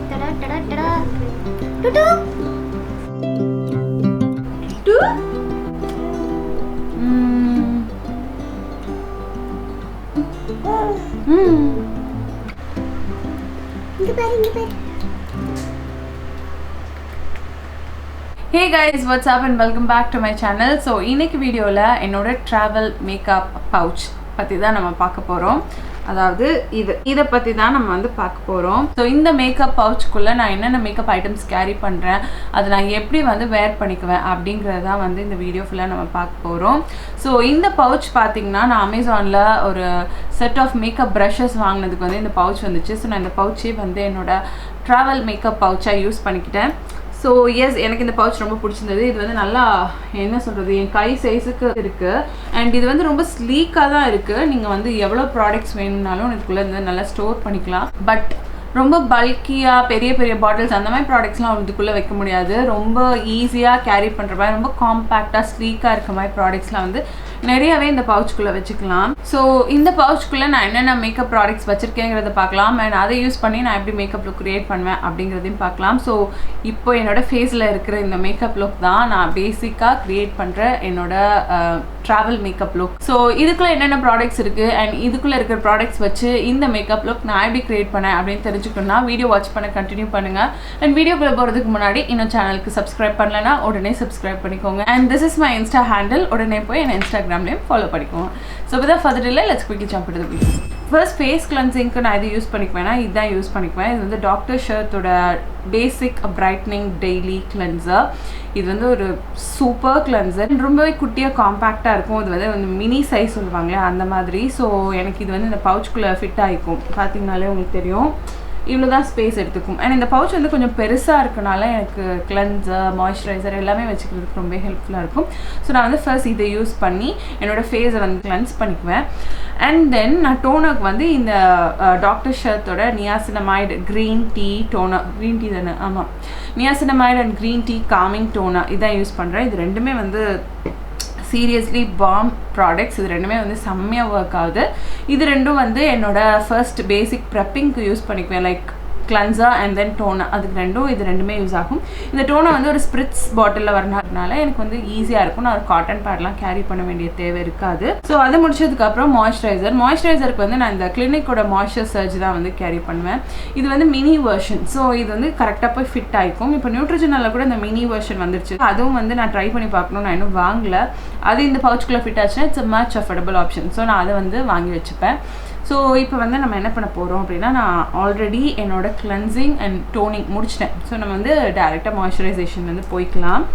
Tada tada tada. Tutu. Tu. Inga paru. Hey guys, what's up and welcome back to my channel. So இன்னைக்கு வீடியோல என்னோட travel makeup pouch பத்தி தான் நம்ம பார்க்க போறோம். அதாவது இத பத்தி தான் நம்ம வந்து பார்க்க போறோம். ஸோ இந்த மேக்கப் பவுச்சுக்குள்ள நான் என்னென்ன மேக்கப் ஐட்டம்ஸ் கேரி பண்றேன், அதை நான் எப்படி வந்து வேர் பண்ணிக்குவேன் அப்படிங்கறத வந்து இந்த வீடியோ ஃபுல்லா நம்ம பார்க்க போறோம். ஸோ இந்த பவுச் பார்த்தீங்கன்னா நான் அமேசான்ல ஒரு செட் ஆஃப் மேக்கப் ப்ரஷஸ் வாங்கினதுக்கு வந்து இந்த பவுச் வந்துச்சு. ஸோ நான் இந்த பவுச்சே வந்து என்னோட ட்ராவல் மேக்கப் பவுச்சா யூஸ் பண்ணிக்கிட்டேன். ஸோ எஸ், எனக்கு இந்த பவுச் ரொம்ப பிடிச்சிருந்தது. இது வந்து நல்லா என்ன சொல்கிறது, என் கை சைஸுக்கு இருக்குது. அண்ட் இது வந்து ரொம்ப ஸ்லீக்காக தான் இருக்குது. நீங்கள் வந்து எவ்வளோ ப்ராடக்ட்ஸ் வேணும்னாலும் இதுக்குள்ளே இருந்து நல்லா ஸ்டோர் பண்ணிக்கலாம். பட் ரொம்ப பல்கியாக பெரிய பெரிய பாட்டில்ஸ் அந்த மாதிரி ப்ராடக்ட்ஸ்லாம் இதுக்குள்ளே வைக்க முடியாது. ரொம்ப ஈஸியாக கேரி பண்ணுற மாதிரி, ரொம்ப காம்பேக்டாக ஸ்லீக்காக இருக்க மாதிரி ப்ராடக்ட்ஸ்லாம் வந்து நிறையவே இந்த பவுச்சுக்குள்ளே வச்சுக்கலாம். ஸோ இந்த பவுச்சுக்குள்ளே நான் என்னென்ன மேக்கப் ப்ராடக்ட்ஸ் வச்சுருக்கேங்கிறத பார்க்கலாம். அண்ட் அதை யூஸ் பண்ணி நான் எப்படி மேக்கப் லுக் க்ரியேட் பண்ணுவேன் அப்படிங்கிறதையும் பார்க்கலாம். ஸோ இப்போ என்னோடய ஃபேஸில் இருக்கிற இந்த மேக்கப் லுக் தான் நான் பேசிக்காக க்ரியேட் பண்ணுற என்னோட ட்ராவல் மேக்கப் லுக். ஸோ இதுக்குள்ளே என்னென்ன ப்ராடக்ட்ஸ் இருக்குது அண்ட் இதுக்குள்ளே இருக்கிற ப்ராடக்ட்ஸ் வச்சு இந்த மேக்கப் லுக் நான் எப்படி க்ரியேட் பண்ணேன் அப்படின்னு தெரிஞ்சுக்கணும்னா வீடியோ வாட்ச் பண்ண கண்டினியூ பண்ணுங்கள். அண்ட் வீடியோக்குள்ளே போகிறதுக்கு முன்னாடி இன்னும் சேனலுக்கு சப்ஸ்கிரைப் பண்ணலன்னா உடனே சப்ஸ்கிரைப் பண்ணிக்கோங்க. And this is my insta handle. உடனே போய் என் இன்ஸ்டாகிராம்லேயும் ஃபாலோ பண்ணிக்கோங்க. So without further delay let's quickly jump into the video. First face கிளென்சிங்க்கு நான் இது யூஸ் பண்ணிக்குவேன்னா இதுதான் யூஸ் பண்ணிக்குவேன். இது வந்து டாக்டர் ஷர்ட்டோட பேசிக் பிரைட்னிங் டெய்லி கிளென்சர். இது வந்து ஒரு சூப்பர் கிளென்சர். ரொம்பவே குட்டியாக காம்பேக்டாக இருக்கும். இது வந்து மினி சைஸ் சொல்லுவாங்களே அந்த மாதிரி. ஸோ எனக்கு இது வந்து இந்த பவுச்சுக்குள்ளே ஃபிட் ஆகிக்கும். பார்த்தீங்கனாலே உங்களுக்கு தெரியும், இவ்வளோ தான் ஸ்பேஸ் எடுத்துக்கும். அண்ட் இந்த பவுச் வந்து கொஞ்சம் பெருசாக இருக்கனால எனக்கு கிளென்சர், மாய்ஸ்சரைசர் எல்லாமே வச்சுக்கிறதுக்கு ரொம்ப ஹெல்ப்ஃபுல்லாக இருக்கும். ஸோ நான் வந்து ஃபர்ஸ்ட் இதை யூஸ் பண்ணி என்னோடய ஃபேஸை வந்து கிளென்ஸ் பண்ணிக்குவேன். அண்ட் தென் நான் டோனருக்கு வந்து இந்த டாக்டர் ஷர்ட்டோட niacinamide green tea toner, green tea தானே, ஆமாம், niacinamide and green tea calming toner இதான் யூஸ் பண்ணுறேன். இது ரெண்டுமே வந்து சீரியஸ்லி பாம் ப்ராடக்ட்ஸ். இது ரெண்டுமே வந்து செம்மையாக ஒர்க் ஆகுது. இது ரெண்டும் வந்து என்னோட ஃபர்ஸ்ட் பேசிக் ப்ரெப்பிங்க்கு யூஸ் பண்ணிக்குவேன். Like cleanser and then toner, அதுக்கு இது ரெண்டுமே யூஸ் ஆகும். இந்த டோனர் வந்து ஒரு ஸ்பிரிட்ஸ் பாட்டிலில் வரனால எனக்கு வந்து ஈஸியாக இருக்கும். நான் ஒரு காட்டன் பேட்லாம் கேரி பண்ண வேண்டிய தேவை இருக்காது. ஸோ அதை முடிச்சதுக்கப்புறம் மாய்ஸ்சரைசருக்கு வந்து நான் இந்த கிளினிக்கோட மாய்ஸ்சர் சர்ஜ் தான் வந்து கேரி பண்ணுவேன். இது வந்து மினி வெர்ஷன். ஸோ இது வந்து கரெக்டாக போய் ஃபிட் ஆகிக்கும். இப்போ நியூட்ரிஜனில் கூட இந்த மினி வெர்ஷன் வந்துருச்சு. அதுவும் வந்து நான் ட்ரை பண்ணி பார்க்கணும். நான் இன்னும் வாங்கல. அது இந்த பவுச்சுக்குள்ளே ஃபிட் ஆச்சுன்னா it's a much affordable option. So நான் அதை வந்து வாங்கி வச்சுப்பேன். ஸோ இப்போ வந்து நம்ம என்ன பண்ண போகிறோம் அப்படின்னா, நான் ஆல்ரெடி என்னோட கிளென்சிங் அண்ட் டோனிங் முடிச்சிட்டேன். ஸோ நம்ம வந்து டைரெக்டாக மாய்ஸ்சரைசேஷன் வந்து போய்க்கலாம்.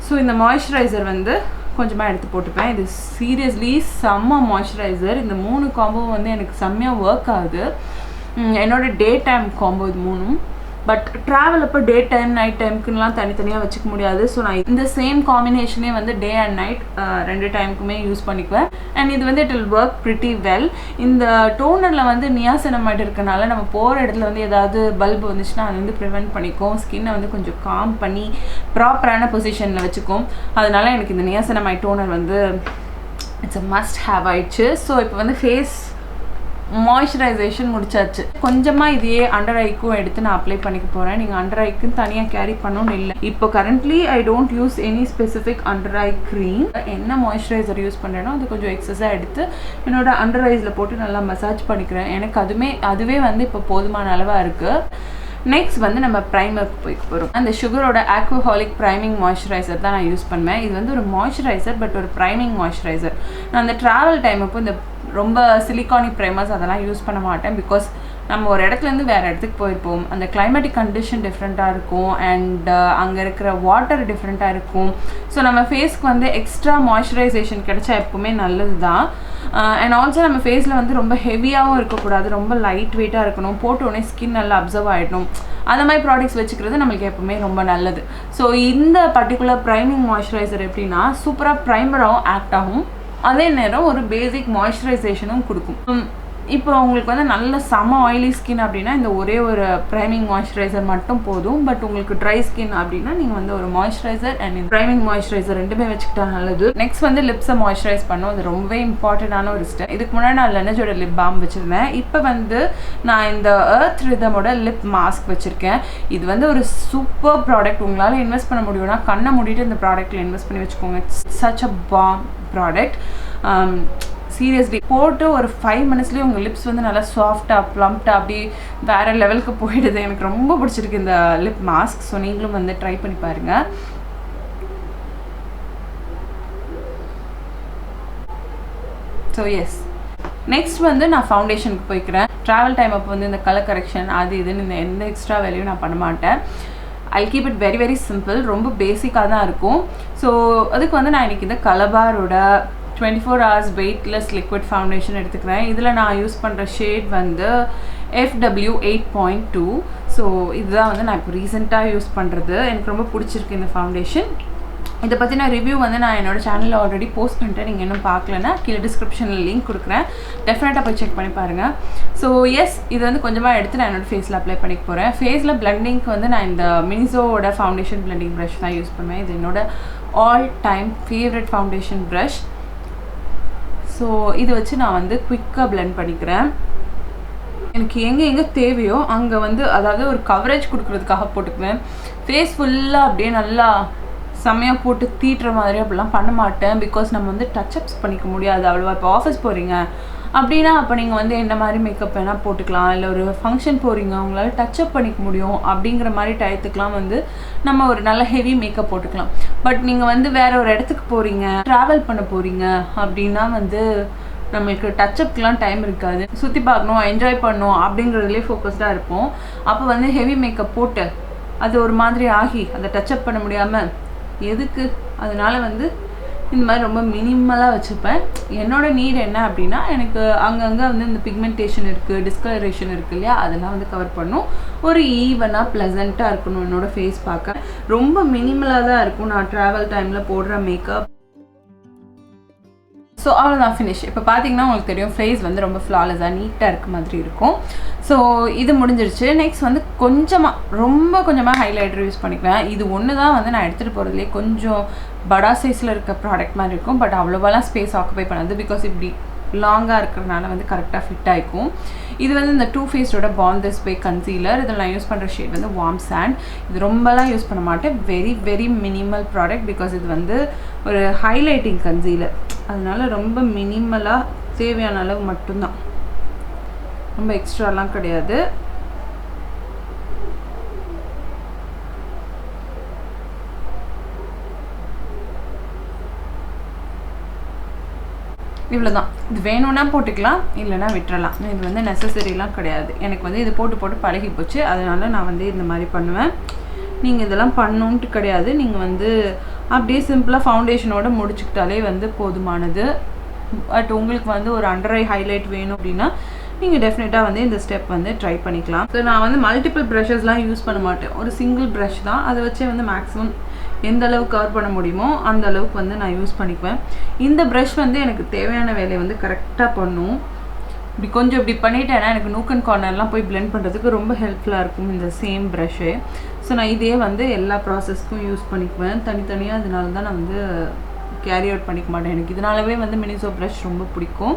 ஸோ இந்த மாய்ஸ்சரைசர் வந்து கொஞ்சமாக எடுத்து போட்டுப்பேன். இது சீரியஸ்லி செம்ம மாய்ஸ்சரைசர். இந்த 3 காம்போ வந்து எனக்கு செம்மையாக ஒர்க் ஆகுது. என்னோட டே டைம் காம்போ இது 3. பட் ட்ராவல் அப்போ டே டைம் நைட் டைமுக்குலாம் தனித்தனியாக வச்சுக்க முடியாது. ஸோ நான் இந்த சேம் காம்பினேஷனே வந்து டே அண்ட் நைட் 2 டைமுக்குமே யூஸ் பண்ணிக்குவேன். அண்ட் இது வந்து it will work pretty well. இந்த டோனரில் வந்து நியாசினமைடு இருக்கனால நம்ம போகிற இடத்துல வந்து ஏதாவது பல்பு வந்துச்சுன்னா அது வந்து ப்ரிவெண்ட் பண்ணிக்கும். ஸ்கின்னை வந்து கொஞ்சம் காம் பண்ணி ப்ராப்பரான பொசிஷனில் வச்சுக்கும். அதனால எனக்கு இந்த நியாசினமைடு டோனர் வந்து இட்ஸ் அ மஸ்ட் ஹேவ் ஆயிடுச்சு. ஸோ இப்போ வந்து ஃபேஸ் மாய்ஸ்சரைசேஷன் முடிச்சாச்சு. கொஞ்சமாக இதையே அண்டர் ஐக்கும் எடுத்து நான் அப்ளை பண்ணிக்க போகிறேன். நீங்கள் அண்டர் ஐக்குன்னு தனியாக கேரி பண்ணணும்னு இல்லை. இப்போ currently I don't use any specific under eye cream. என்ன மாய்ஸ்சரைசர் யூஸ் பண்ணுறேனோ அது கொஞ்சம் எக்ஸஸாக எடுத்து என்னோட அண்டர் ஐஸில் போட்டு நல்லா மசாஜ் பண்ணிக்கிறேன். எனக்கு அதுவே வந்து இப்போ போதுமான அளவாக இருக்குது. நெக்ஸ்ட் வந்து நம்ம ப்ரைமருக்கு போய்க்க போகிறோம். அந்த சுகரோட ஆக்வஹாலிக் ப்ரைமிங் மாய்ஸ்சரைசர் தான் நான் யூஸ் பண்ணுவேன். இது வந்து ஒரு மாய்ஸ்சரைசர் பட் ஒரு ப்ரைமிங் மாய்ஸ்சரைசர். நான் அந்த ட்ராவல் டைம் அப்போ இந்த ரொம்ப சிலிக்கானி ப்ரைமர்ஸ் அதெல்லாம் யூஸ் பண்ண மாட்டேன். பிகாஸ் நம்ம ஒரு இடத்துலேருந்து வேறு இடத்துக்கு போயிருப்போம். அந்த கிளைமேட்டிக் கண்டிஷன் டிஃப்ரெண்ட்டாக இருக்கும். அண்ட் அங்கே இருக்கிற வாட்டர் டிஃப்ரெண்ட்டாக இருக்கும். ஸோ நம்ம ஃபேஸ்க்கு வந்து எக்ஸ்ட்ரா மாய்ஸ்சரைசேஷன் கிடைச்சா எப்போவுமே நல்லது தான். அண்ட் ஆல்சோ நம்ம ஃபேஸில் வந்து ரொம்ப ஹெவியாகவும் இருக்கக்கூடாது, ரொம்ப லைட் வெயிட்டாக இருக்கணும். போட்டோடனே ஸ்கின் நல்லா அப்சர்வ் ஆகிடணும். அந்த மாதிரி ப்ராடக்ட்ஸ் வச்சுக்கிறது நம்மளுக்கு எப்பவுமே ரொம்ப நல்லது. ஸோ இந்த பர்டிகுலர் ப்ரைமிங் மாய்ஸ்சரைசர் எப்படின்னா சூப்பராக ப்ரைமராகவும் ஆக்ட் ஆகும், அதே நேரம் ஒரு பேசிக் மாய்ஸ்சரைசேஷனும் கொடுக்கும். இப்போ உங்களுக்கு வந்து நல்ல செம ஆயிலி ஸ்கின் அப்படின்னா இந்த ஒரே ஒரு ப்ரைமிங் மாய்ஸ்சரைசர் மட்டும் போதும். பட் உங்களுக்கு ட்ரை ஸ்கின் அப்படின்னா நீங்கள் வந்து ஒரு மாய்ஸ்சரைசர் அண்ட் ப்ரைமிங் மாய்ஸ்சரைசர் ரெண்டுமே வச்சுக்கிட்டா நல்லது. நெக்ஸ்ட் வந்து லிப்ஸை மாய்ஸ்சரைஸ் பண்ணும். அது ரொம்பவே இம்பார்ட்டண்டான ஒரு ஸ்டெப். இதுக்கு முன்னாடி நான் லெனஜோட லிப் பாம் வச்சுருந்தேன். இப்போ வந்து நான் இந்த எர்த் ரிதமோட லிப் மாஸ்க் வச்சுருக்கேன். இது வந்து ஒரு சூப்பர் ப்ராடக்ட். உங்களால் இன்வெஸ்ட் பண்ண முடியும்னா கண்ணை மூடிட்டு இந்த ப்ராடக்ட்டில் இன்வெஸ்ட் பண்ணி வச்சுக்கோங்க. Such a balm product. Seriously போட்டு ஒரு 5 மினிட்ஸ்லேயே உங்கள் லிப்ஸ் வந்து நல்லா சாஃப்டாக ப்ளம்ப்டாக அப்படி வேறு லெவலுக்கு போயிடுது. எனக்கு ரொம்ப பிடிச்சிருக்கு இந்த லிப் மாஸ்க். ஸோ நீங்களும் வந்து ட்ரை பண்ணி பாருங்கள். ஸோ எஸ், நெக்ஸ்ட் வந்து நான் ஃபவுண்டேஷனுக்கு போய்க்கிறேன். ட்ராவல் டைம் அப்போ வந்து இந்த கலர் கரெக்ஷன் அது இதுன்னு இந்த எந்த எக்ஸ்ட்ரா வேலையும் நான் பண்ண மாட்டேன். I keep it very very simple. ரொம்ப பேசிக்காக தான் இருக்கும். ஸோ அதுக்கு வந்து நான் இன்றைக்கி இந்த கலபாரோட 24 hours வெயிட்லெஸ் லிக்விட் ஃபவுண்டேஷன் எடுத்துக்கிறேன். இதில் நான் யூஸ் பண்ணுற ஷேட் வந்து FW 8.2. ஸோ இதுதான் வந்து நான் இப்போ ரீசெண்டாக யூஸ் பண்ணுறது. எனக்கு ரொம்ப பிடிச்சிருக்கு இந்த ஃபவுண்டேஷன். இதை பற்றின ரிவ்யூ வந்து நான் என்னோடய சேனலில் ஆல்ரெடி போஸ்ட் பண்ணிட்டேன். நீங்கள் இன்னும் பார்க்கலன்னா கீழே டிஸ்கிரிப்ஷனில் லிங்க் கொடுக்குறேன். டெஃபினட்டாக போய் செக் பண்ணி பாருங்கள். ஸோ எஸ், இது வந்து கொஞ்சமாக எடுத்து நான் என்னோடய ஃபேஸில் அப்ளை பண்ணிக்க போகிறேன். ஃபேஸில் பிளண்டிங்க்கு வந்து நான் இந்த மினிசோவோட ஃபவுண்டேஷன் பிளண்டிங் ப்ரஷ் தான் யூஸ் பண்ணுவேன். இது என்னோட all time favourite foundation brush. So இது வச்சு நான் வந்து குயிக்காக பிளெண்ட் பண்ணிக்கிறேன். எனக்கு எங்கே தேவையோ அங்கே வந்து அதாவது ஒரு கவரேஜ் கொடுக்குறதுக்காக போட்டுக்குவேன். ஃபேஸ் ஃபுல்லாக அப்படியே நல்லா செம்மையாக போட்டு தீட்டுற மாதிரி அப்படிலாம் பண்ண மாட்டேன். பிகாஸ் நம்ம வந்து டச்சப்ஸ் பண்ணிக்க முடியாது அவ்வளோவா. இப்போ ஆஃபீஸ் போகிறீங்க அப்படின்னா அப்போ நீங்கள் வந்து என்ன மாதிரி மேக்கப் வேணால் போட்டுக்கலாம். இல்லை ஒரு ஃபங்க்ஷன் போகிறீங்க உங்களால் டச்சப் பண்ணிக்க முடியும் அப்படிங்கிற மாதிரி டயத்துக்கெலாம் வந்து நம்ம ஒரு நல்ல ஹெவி மேக்கப் போட்டுக்கலாம். பட் நீங்கள் வந்து வேறு ஒரு இடத்துக்கு போகிறீங்க, ட்ராவல் பண்ண போகிறீங்க அப்படின்னா வந்து நம்மளுக்கு டச்சப்க்கெலாம் டைம் இருக்காது. சுற்றி பார்க்கணும், என்ஜாய் பண்ணணும் அப்படிங்கிறதுலே ஃபோக்கஸ்டாக இருப்போம். அப்போ வந்து ஹெவி மேக்கப் போட்டு அது ஒரு மாதிரி ஆகி அதை டச்சப் பண்ண முடியாமல் எதுக்கு? அதனால் வந்து இந்த மாதிரி ரொம்ப மினிமலாக வச்சுப்பேன். என்னோடய நீட் என்ன அப்படின்னா எனக்கு அங்கங்கே வந்து இந்த பிக்மெண்டேஷன் இருக்குது, டிஸ்கலரேஷன் இருக்குது இல்லையா, அதெல்லாம் வந்து கவர் பண்ணும். ஒரு ஈவனாக ப்ளசண்ட்டாக இருக்கணும் என்னோடய ஃபேஸ் பார்க்க. ரொம்ப மினிமலாக தான் இருக்கும் நான் ட்ராவல் டைமில் போடுற மேக்கப். ஸோ அவ்வளோதான், ஃபினிஷ். இப்போ பார்த்தீங்கன்னா உங்களுக்கு தெரியும் ஃபேஸ் வந்து ரொம்ப ஃப்ளாலஸாக நீட்டாக இருக்க மாதிரி இருக்கும். ஸோ இது முடிஞ்சிருச்சு. நெக்ஸ்ட் வந்து ரொம்ப கொஞ்சமாக ஹைலைட்டர் யூஸ் பண்ணிக்குவேன். இது ஒன்று தான் வந்து நான் எடுத்துகிட்டு போகிறதுலேயே கொஞ்சம் படா சைஸில் இருக்க ப்ராடக்ட் மாதிரி இருக்கும். பட் அவ்வளோவெல்லாம் ஸ்பேஸ் ஆக்குபை பண்ணாது. பிகாஸ் இப்படி லாங்காக இருக்கிறதுனால வந்து கரெக்டாக ஃபிட் ஆகிக்கும். இது வந்து இந்த டூ ஃபேஸோட பாண்ட் திஸ் வே கன்சீலர். இதில் நான் யூஸ் பண்ணுற ஷேட் வந்து வார்ம் சாண்ட். இது ரொம்பலாம் யூஸ் பண்ண மாட்டேன். Very very minimal product. Because இது வந்து ஒரு ஹைலைட்டிங் கன்சீலர். அதனால ரொம்ப மினிமலாக தேவையான அளவு மட்டும்தான், ரொம்ப எக்ஸ்ட்ராலாம் கிடையாது. இவ்வளோதான். இது வேணும்னா போட்டுக்கலாம், இல்லைனா விட்டுறலாம். இது வந்து நெசசரிலாம் கிடையாது. எனக்கு வந்து இது போட்டு பழகி போச்சு. அதனால் நான் வந்து இந்த மாதிரி பண்ணுவேன். நீங்கள் இதெல்லாம் பண்ணணுன்ட்டு கிடையாது. நீங்கள் வந்து அப்படியே சிம்பிளாக ஃபவுண்டேஷனோடு முடிச்சுக்கிட்டாலே வந்து போதுமானது. பட் உங்களுக்கு வந்து ஒரு அண்டர் ஐ ஹைலைட் வேணும் அப்படின்னா நீங்கள் டெஃபினட்டாக வந்து இந்த ஸ்டெப் வந்து ட்ரை பண்ணிக்கலாம். ஸோ நான் வந்து மல்டிபிள் ப்ரஷஸ்லாம் யூஸ் பண்ண மாட்டேன். ஒரு சிங்கிள் ப்ரஷ் தான். அதை வச்சே வந்து மேக்ஸிமம் எந்த அளவுக்கு கவர் பண்ண முடியுமோ அந்த அளவுக்கு வந்து நான் யூஸ் பண்ணிக்குவேன். இந்த ப்ரஷ் வந்து எனக்கு தேவையான வேலையை வந்து கரெக்டாக பண்ணும். இப்படி கொஞ்சம் இப்படி பண்ணிட்டேன்னா எனக்கு நூக் அண்ட் கார்னர்லாம் போய் பிளெண்ட் பண்ணுறதுக்கு ரொம்ப ஹெல்ப்ஃபுல்லாக இருக்கும் இந்த சேம் ப்ரஷ்ஷு. ஸோ நான் இதே வந்து எல்லா ப்ராசஸ்க்கும் யூஸ் பண்ணிக்குவேன் தனித்தனியாக. அதனால தான் நான் வந்து கேரி அவுட் பண்ணிக்க மாட்டேன். எனக்கு இதனாலவே வந்து மினிசோ ப்ரஷ் ரொம்ப பிடிக்கும்.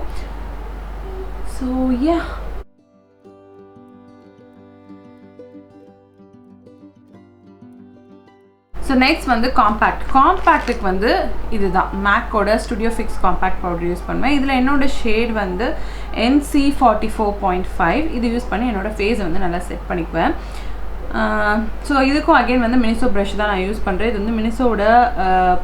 ஸோ யா, ஸோ நெக்ஸ்ட் வந்து காம்பேக்ட்டுக்கு வந்து இதுதான் மேக்கோட studio fix compact powder use பண்ணுவேன். இதில் என்னோடய ஷேட் வந்து NC 44.5. இது யூஸ் பண்ணி என்னோடய ஃபேஸை வந்து நல்லா செட் பண்ணிக்குவேன். ஸோ இதுக்கும் அகெயின் வந்து மினிசோ ப்ரஷ் தான் நான் யூஸ் பண்ணுறேன். இது வந்து மினிசோட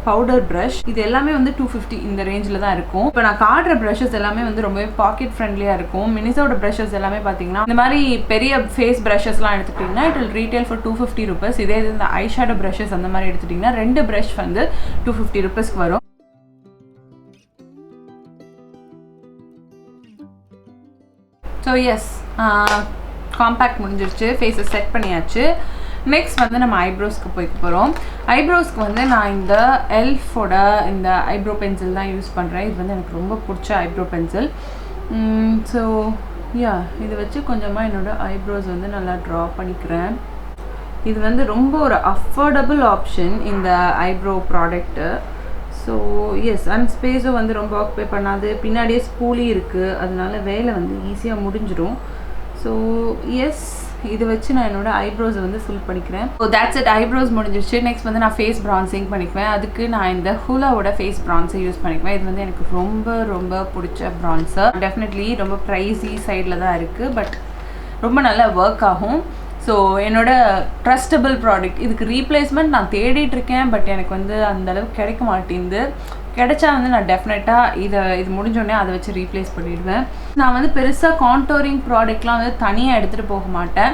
பவுடர் ப்ரஷ். இது எல்லாமே வந்து 250 இந்த ரேஞ்சில் தான் இருக்கும். இப்போ நான் காட்டுற ப்ரஷஸ் எல்லாமே வந்து ரொம்பவே பாக்கெட் ஃப்ரெண்ட்லியாக இருக்கும். மினிசோட ப்ரஷஸ் எல்லாமே பார்த்தீங்கன்னா இந்த மாதிரி பெரிய ஃபேஸ் ப்ரஷஸ்லாம் எடுத்துக்கிட்டிங்கன்னா it will retail for 250 rupees. இதே இது இந்த ஐ ஷேடோ ப்ரஷஸ் அந்த மாதிரி எடுத்துட்டிங்கன்னா 2 ப்ரஷ் வந்து 250 rupeesக்கு வரும். ஸோ எஸ், காம்பேக்ட் முடிஞ்சிருச்சு, ஃபேஸை செட் பண்ணியாச்சு. நெக்ஸ்ட் வந்து நம்ம ஐப்ரோஸ்க்கு போய்க்க போகிறோம். ஐப்ரோஸ்க்கு வந்து நான் இந்த எல்ஃபோட இந்த ஐப்ரோ பென்சில் தான் யூஸ் பண்ணுறேன். இது வந்து எனக்கு ரொம்ப பிடிச்ச ஐப்ரோ பென்சில். ஸோ யா இதை வச்சு கொஞ்சமாக என்னோடய ஐப்ரோஸ் வந்து நல்லா ட்ரா பண்ணிக்கிறேன். இது வந்து ரொம்ப ஒரு அஃபோர்டபுள் ஆப்ஷன் இந்த eyebrow product. So yes, and ஸ்பேஸும் வந்து ரொம்ப ஆக்குபை பண்ணாது, பின்னாடியே ஸ்பூலி இருக்குது, அதனால வேலை வந்து ஈஸியாக முடிஞ்சிடும். ஸோ எஸ், இதை வச்சு நான் என்னோடய ஐப்ரோஸை வந்து ஃபில் பண்ணிக்கிறேன். ஸோ தேட்ஸ் இட், ஐப்ரோஸ் முடிஞ்சிருச்சு. நெக்ஸ்ட் வந்து நான் ஃபேஸ் ப்ரான்சிங் பண்ணிக்குவேன். அதுக்கு நான் இந்த ஹூலாவோட ஃபேஸ் ப்ரான்ஸை யூஸ் பண்ணிக்குவேன். இது வந்து எனக்கு ரொம்ப ரொம்ப பிடிச்ச ப்ரான்ஸர். டெஃபினெட்லி ரொம்ப ப்ரைஸி சைடில் தான் இருக்குது, பட் ரொம்ப நல்லா ஒர்க் ஆகும். ஸோ என்னோட ட்ரஸ்டபிள் ப்ராடக்ட். இதுக்கு ரீப்ளேஸ்மெண்ட் நான் தேடிட்டுருக்கேன், பட் எனக்கு வந்து அந்தளவுக்கு கிடைக்க மாட்டேங்குது. கிடைச்சா வந்து நான் டெஃபினட்டாக இது முடிஞ்சோடனே அதை வச்சு ரீப்ளேஸ் பண்ணிவிடுவேன். நான் வந்து பெருசாக கான்டோரிங் ப்ராடக்ட்லாம் வந்து தனியாக எடுத்துகிட்டு போக மாட்டேன்.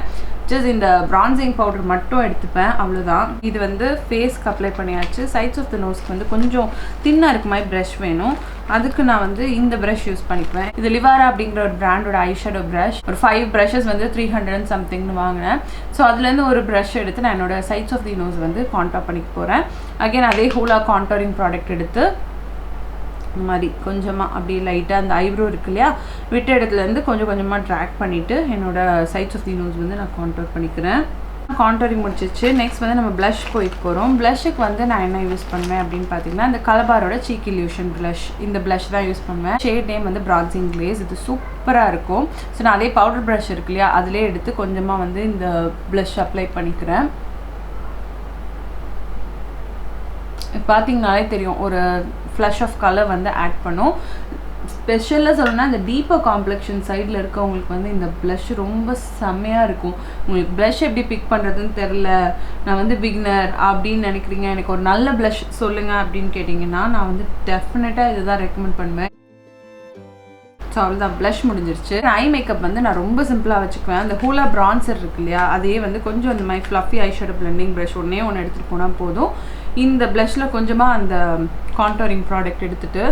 ஜஸ்ட் இந்த ப்ரான்சிங் பவுடர் மட்டும் எடுத்துப்பேன், அவ்வளோதான். இது வந்து ஃபேஸ்க்கு அப்ளை பண்ணியாச்சு. சைட்ஸ் ஆஃப் த நோஸ்க்கு வந்து கொஞ்சம் தின்னாக இருக்க மாதிரி ப்ரஷ் வேணும். அதுக்கு நான் வந்து இந்த ப்ரஷ் யூஸ் பண்ணிக்குவேன். இது லிவாரா அப்படிங்கிற ஒரு பிராண்டோட ஐஷேடோ ப்ரஷ். ஒரு 5 ப்ரஷஸ் வந்து 300 சம்திங்னு வாங்கினேன். ஸோ அதுலேருந்து ஒரு ப்ரஷ் எடுத்து நான் என்னோட சைட்ஸ் ஆஃப் தி நோஸ் வந்து கான்டாக்ட் பண்ணிக்க போகிறேன். அகைன் அதே ஹூலா கான்டோரிங் ப்ராடக்ட் எடுத்து இந்த மாதிரி கொஞ்சமாக அப்படியே லைட்டாக அந்த ஐப்ரோ இருக்கு இல்லையா, விட்ட இடத்துலேருந்து கொஞ்சம் கொஞ்சமாக ட்ராக் பண்ணிவிட்டு என்னோடய சைட்ஸ் ஆஃப் தி நோஸ் வந்து நான் கான்டோர் பண்ணிக்கிறேன். கான்டோரிங் முடிச்சிச்சு. நெக்ஸ்ட் வந்து நம்ம ப்ளஷ் போயிட்டு போகிறோம். ப்ளஷ்ஷுக்கு வந்து நான் என்ன யூஸ் பண்ணுவேன் அப்படின்னு பார்த்தீங்கன்னா, இந்த கலபாரோட சீக் இல்யூஷன் ப்ளஷ், இந்த ப்ளஷ் தான் யூஸ் பண்ணுவேன். ஷேட் நேம் வந்து பிரான்சிங் கிளேஸ். இது சூப்பராக இருக்கும். ஸோ நான் அதே பவுடர் ப்ரஷ் இருக்கு இல்லையா, அதிலே எடுத்து கொஞ்சமாக வந்து இந்த ப்ளஷ் அப்ளை பண்ணிக்கிறேன். பார்த்தீங்கனாலே தெரியும், ஒரு ஃப்ளஷ் ஆஃப் கலர் வந்து ஆட் பண்ணும். ஸ்பெஷலாக சொல்லணும்னா இந்த டீப்பர் காம்ப்ளெக்ஷன் சைடில் இருக்கவங்களுக்கு வந்து இந்த ப்ளஷ் ரொம்ப செம்மையாக இருக்கும். உங்களுக்கு ப்ளஷ் எப்படி பிக் பண்ணுறதுன்னு தெரில, நான் வந்து பிகினர் அப்படின்னு நினைக்கிறீங்க, எனக்கு ஒரு நல்ல ப்ளஷ் சொல்லுங்கள் அப்படின்னு கேட்டிங்கன்னா நான் வந்து டெஃபினட்டாக இதை தான் ரெக்கமெண்ட் பண்ணுவேன். ஸோ அவ்வளோதான், ப்ளஷ் முடிஞ்சிருச்சு. ஐ மேக்கப் வந்து நான் ரொம்ப சிம்பிளாக வச்சுக்குவேன். அந்த ஹூலா ப்ரான்சர் இருக்கு இல்லையா, அதே வந்து கொஞ்சம் இந்த மாதிரி ஃப்ளஃபி ஐஷேடோ பிளெண்டிங் ப்ரஷ் ஒன்று எடுத்துகிட்டு போனால் போதும். இந்த ப்ளஷில் கொஞ்சமாக அந்த கான்டோரிங் ப்ராடக்ட் எடுத்துகிட்டு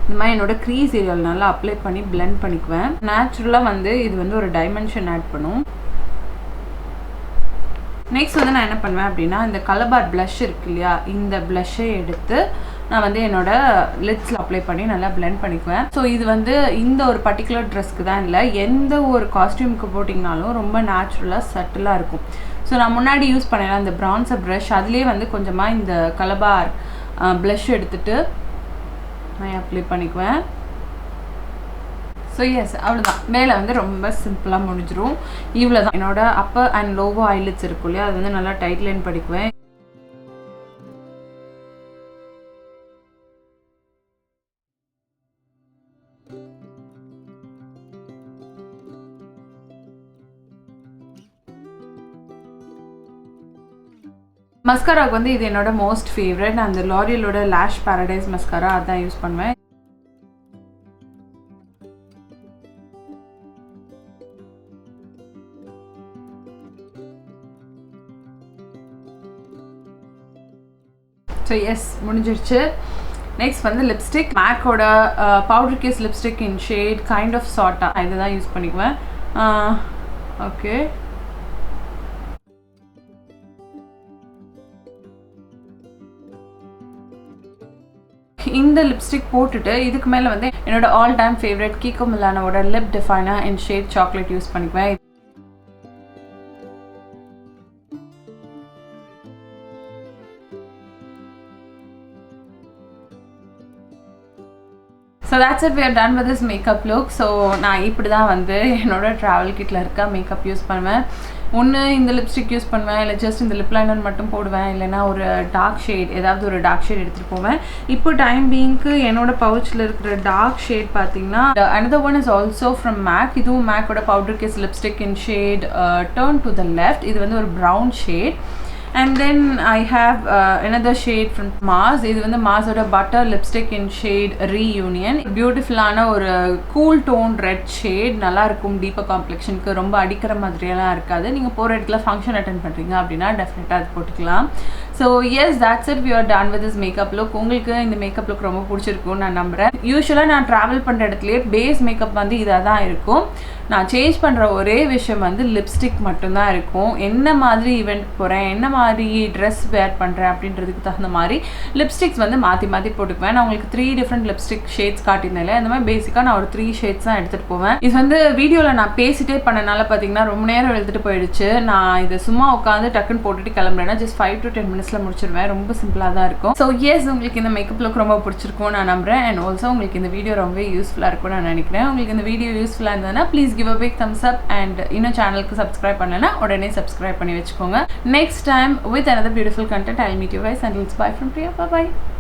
இந்த மாதிரி என்னோட க்ரீஸ் ஏரியாவில் நல்லா அப்ளை பண்ணி பிளெண்ட் பண்ணிக்குவேன். நேச்சுரலாக வந்து இது வந்து ஒரு டைமென்ஷன் ஆட் பண்ணும். நெக்ஸ்ட் வந்து நான் என்ன பண்ணுவேன் அப்படின்னா, இந்த கலபார் ப்ளஷ் இருக்கு இல்லையா, இந்த ப்ளஷ்ஷை எடுத்து நான் வந்து என்னோடய லிட்ஸில் அப்ளை பண்ணி நல்லா பிளெண்ட் பண்ணிக்குவேன். ஸோ இது வந்து இந்த ஒரு பர்டிகுலர் ட்ரெஸ்க்கு தான் இல்லை, எந்த ஒரு காஸ்டியூமுக்கு போட்டிங்கனாலும் ரொம்ப நேச்சுரலாக சட்டிலாக இருக்கும். ஸோ நான் முன்னாடி யூஸ் பண்ணேன் இந்த ப்ரான்சர் ப்ரஷ், அதுலேயே வந்து கொஞ்சமாக இந்த கலபார் ப்ளஷ் எடுத்துகிட்டு நான் அப்ளை பண்ணிக்குவேன். ஸோ எஸ், அவ்வளோதான், மேலே வந்து ரொம்ப சிம்பிளாக முடிஞ்சிடும். இவ்வளோ தான். என்னோட அப்பர் அண்ட் லோவோ ஐலிட்ஸ் இருக்கும் இல்லையா, அது வந்து நல்லா டைட் லைன் பண்ணிக்குவேன். மஸ்காராவுக்கு வந்து இது என்னோட மோஸ்ட் ஃபேவரட். அந்த லாரியலோட லேஷ் பாரடைஸ் மஸ்காரா அதான் யூஸ் பண்ணுவேன். ஸோ எஸ், முடிஞ்சிருச்சு. நெக்ஸ்ட் வந்து லிப்ஸ்டிக். மேக்கோட powder case lipstick in shade kind of சாட்டா, இதை தான் யூஸ் பண்ணிக்குவேன். ஓகே, இந்த லிப்ஸ்டிக் போட்டுட்டு இதுக்கு மேலே வந்து என்னோட ஆல் டைம் ஃபேவரட் கீகோ மிலானோட lip definer in shade chocolate use பண்ணிக்குவேன். So that's it, we are done with this makeup look. ஸோ நான் இப்படி தான் வந்து என்னோட ட்ராவல் கிட்டில் இருக்க மேக்கப் யூஸ் பண்ணுவேன். ஒன்று இந்த லிப்ஸ்டிக் யூஸ் பண்ணுவேன், இல்லை ஜஸ்ட் இந்த லிப் லைனர் மட்டும் போடுவேன், இல்லைனா ஒரு டார்க் ஷேட், ஏதாவது ஒரு டார்க் ஷேட் எடுத்துகிட்டு போவேன். இப்போ டைம் பீங்க்கு என்னோட பவுச்சில் இருக்கிற டார்க் ஷேட் பார்த்தீங்கன்னா another one is also from MAC. இதுவும் மேக்கோட powder case lipstick in shade turn to the left. இது வந்து ஒரு brown shade. And then I have another shade from Mars. இது வந்து மார்ஸோட butter lipstick in shade reunion. பியூட்டிஃபுல்லான ஒரு கூல் டோன் ரெட் ஷேட், நல்லா இருக்கும். டீப்பர் காம்ப்ளெக்ஷனுக்கு ரொம்ப அடிக்கிற மாதிரியெல்லாம் இருக்காது. நீங்கள் போகிற இடத்துல ஃபங்க்ஷன் அட்டென்ட் பண்ணுறீங்க அப்படின்னா டெஃபினட்டாக அது போட்டுக்கலாம். So yes that's it, we are done with this makeup look. உங்களுக்கு இந்த மேக்கப் லுக் ரொம்ப பிடிச்சிருக்கும்னு நான் நம்புகிறேன். யூஸ்வலாக நான் ட்ராவல் பண்ணுற இடத்துலையே பேஸ் மேக்கப் வந்து இதாக தான் இருக்கும். நான் சேஞ்ச் பண்ணுற ஒரே விஷயம் வந்து லிப்ஸ்டிக் மட்டும்தான் இருக்கும். என்ன மாதிரி ஈவெண்ட் போகிறேன், என்ன மாதிரி ட்ரெஸ் வேர் பண்ணுறேன் அப்படின்றதுக்கு தகுந்த மாதிரி லிப்ஸ்டிக்ஸ் வந்து மாற்றி மாற்றி போட்டுக்குவேன். நான் உங்களுக்கு 3 டிஃப்ரெண்ட் லிப்ஸ்டிக் ஷேட்ஸ் காட்டியிருந்தேன். இந்த மாதிரி பேசிக்காக நான் ஒரு 3 ஷேட்ஸ் தான் எடுத்துகிட்டு போவேன். இது வந்து வீடியோவில் நான் பேசிட்டே பண்ணனால பார்த்தீங்கன்னா ரொம்ப நேரம் எழுதிட்டு போயிடுச்சு. நான் இதை சும்மா உட்காந்து டக்குன்னு போட்டுட்டு கிளம்புறேன்னா ஜஸ்ட் 5 to 10 மினிட்ஸில் முடிச்சிருவேன். ரொம்ப சிம்பிளாக தான் இருக்கும். ஸோ எஸ், உங்களுக்கு இந்த மேக்கப் லுக் ரொம்ப பிடிச்சிருக்கும் நான் நம்புகிறேன். அண்ட் ஆல்சோ உங்களுக்கு இந்த வீடியோ ரொம்ப யூஸ்ஃபுல்லாக இருக்கும்னு நான் நினைக்கிறேன். உங்களுக்கு இந்த வீடியோ யூஸ்ஃபுல்லாக இருந்ததுன்னா please give a big thumbs up and இன்னும் சேனலுக்கு சப்ஸ்கிரைப் பண்ணலன்னா உடனே சப்ஸ்கிரைப் பண்ணி வச்சுக்கோங்க. Next time with another beautiful content, I'll meet you guys, and it's bye from Priya. Bye bye.